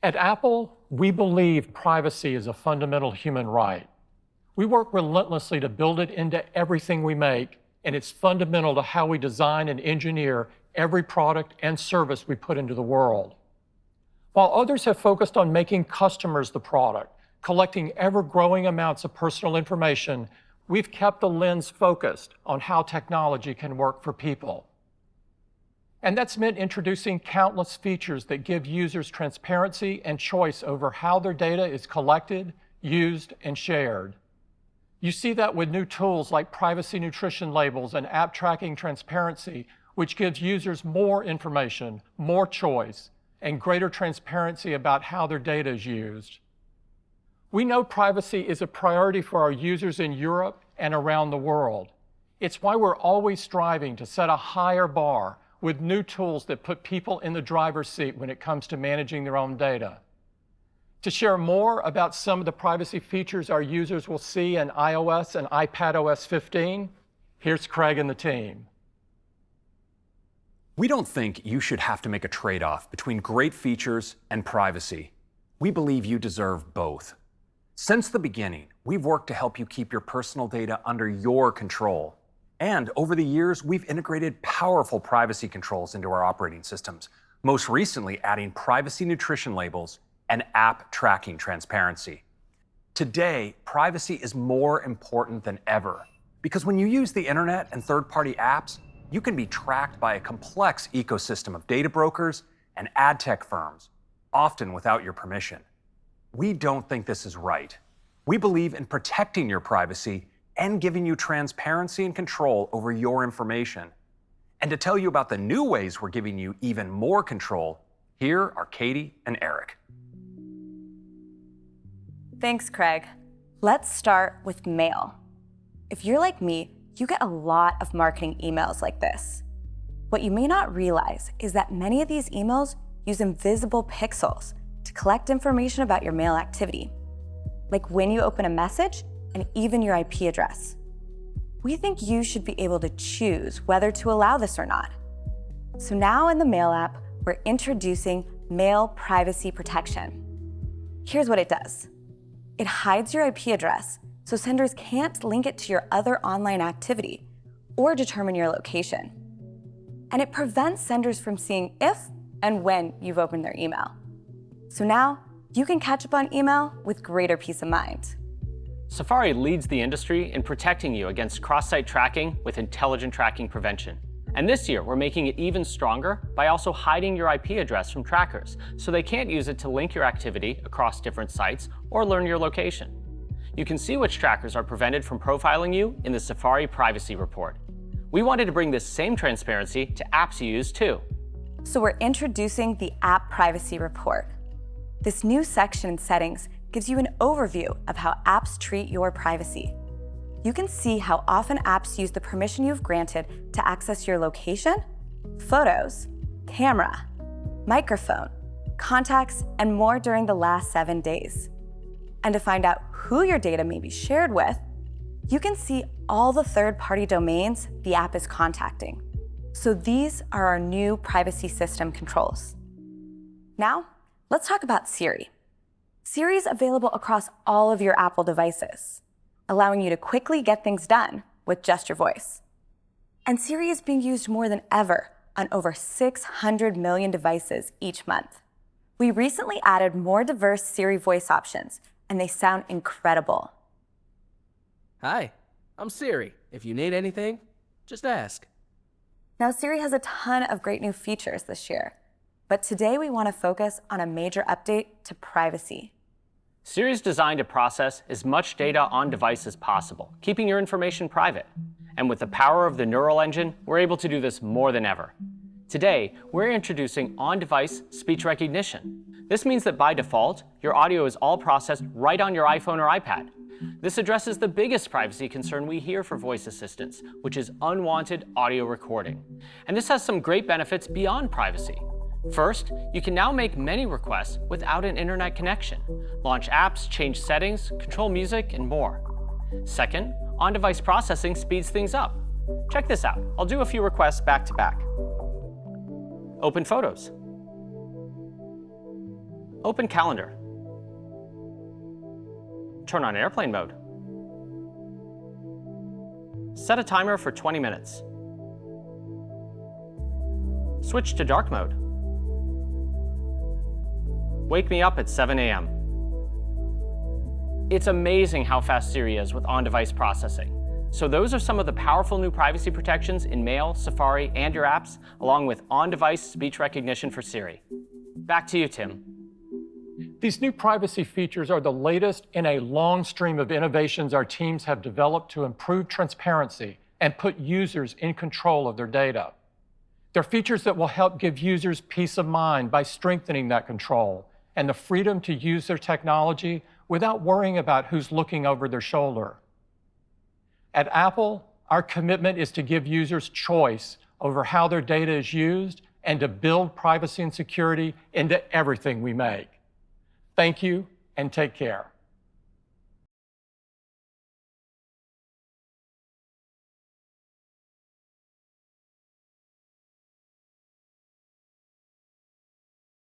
At Apple, we believe privacy is a fundamental human right. We work relentlessly to build it into everything we make, and it's fundamental to how we design and engineer every product and service we put into the world. While others have focused on making customers the product, collecting ever-growing amounts of personal information, we've kept the lens focused on how technology can work for people. And that's meant introducing countless features that give users transparency and choice over how their data is collected, used, and shared. You see that with new tools like privacy nutrition labels and app tracking transparency, which gives users more information, more choice, and greater transparency about how their data is used. We know privacy is a priority for our users in Europe and around the world. It's why we're always striving to set a higher bar with new tools that put people in the driver's seat when it comes to managing their own data. To share more about some of the privacy features our users will see in iOS and iPadOS 15, here's Craig and the team. We don't think you should have to make a trade-off between great features and privacy. We believe you deserve both. Since the beginning, we've worked to help you keep your personal data under your control. And over the years, we've integrated powerful privacy controls into our operating systems, most recently adding privacy nutrition labels and app tracking transparency. Today, privacy is more important than ever, because when you use the internet and third-party apps, you can be tracked by a complex ecosystem of data brokers and ad tech firms, often without your permission. We don't think this is right. We believe in protecting your privacy and giving you transparency and control over your information. And to tell you about the new ways we're giving you even more control, here are Katie and Eric. Thanks, Craig. Let's start with mail. If you're like me, you get a lot of marketing emails like this. What you may not realize is that many of these emails use invisible pixels to collect information about your mail activity, like when you open a message and even your IP address. We think you should be able to choose whether to allow this or not. So now in the Mail app, we're introducing Mail Privacy Protection. Here's what it does. It hides your IP address so senders can't link it to your other online activity or determine your location. And it prevents senders from seeing if and when you've opened their email. So now you can catch up on email with greater peace of mind. Safari leads the industry in protecting you against cross-site tracking with intelligent tracking prevention. And this year, we're making it even stronger by also hiding your IP address from trackers, so they can't use it to link your activity across different sites or learn your location. You can see which trackers are prevented from profiling you in the Safari Privacy Report. We wanted to bring this same transparency to apps you use too. So we're introducing the App Privacy Report. This new section in settings gives you an overview of how apps treat your privacy. You can see how often apps use the permission you've granted to access your location, photos, camera, microphone, contacts, and more during the last 7 days. And to find out who your data may be shared with, you can see all the third-party domains the app is contacting. So these are our new privacy system controls. Now, let's talk about Siri. Siri is available across all of your Apple devices, allowing you to quickly get things done with just your voice. And Siri is being used more than ever on over 600 million devices each month. We recently added more diverse Siri voice options, and they sound incredible. Hi, I'm Siri. If you need anything, just ask. Now, Siri has a ton of great new features this year, but today we want to focus on a major update to privacy. Siri is designed to process as much data on device as possible, keeping your information private. And with the power of the Neural Engine, we're able to do this more than ever. Today, we're introducing on-device speech recognition. This means that by default, your audio is all processed right on your iPhone or iPad. This addresses the biggest privacy concern we hear for voice assistants, which is unwanted audio recording. And this has some great benefits beyond privacy. First, you can now make many requests without an internet connection, launch apps, change settings, control music, and more. Second, on-device processing speeds things up. Check this out. I'll do a few requests back to back. Open Photos. Open Calendar. Turn on airplane mode. Set a timer for 20 minutes. Switch to dark mode. Wake me up at 7 a.m. It's amazing how fast Siri is with on-device processing. So those are some of the powerful new privacy protections in Mail, Safari, and your apps, along with on-device speech recognition for Siri. Back to you, Tim. These new privacy features are the latest in a long stream of innovations our teams have developed to improve transparency and put users in control of their data. They're features that will help give users peace of mind by strengthening that control and the freedom to use their technology without worrying about who's looking over their shoulder. At Apple, our commitment is to give users choice over how their data is used and to build privacy and security into everything we make. Thank you, and take care.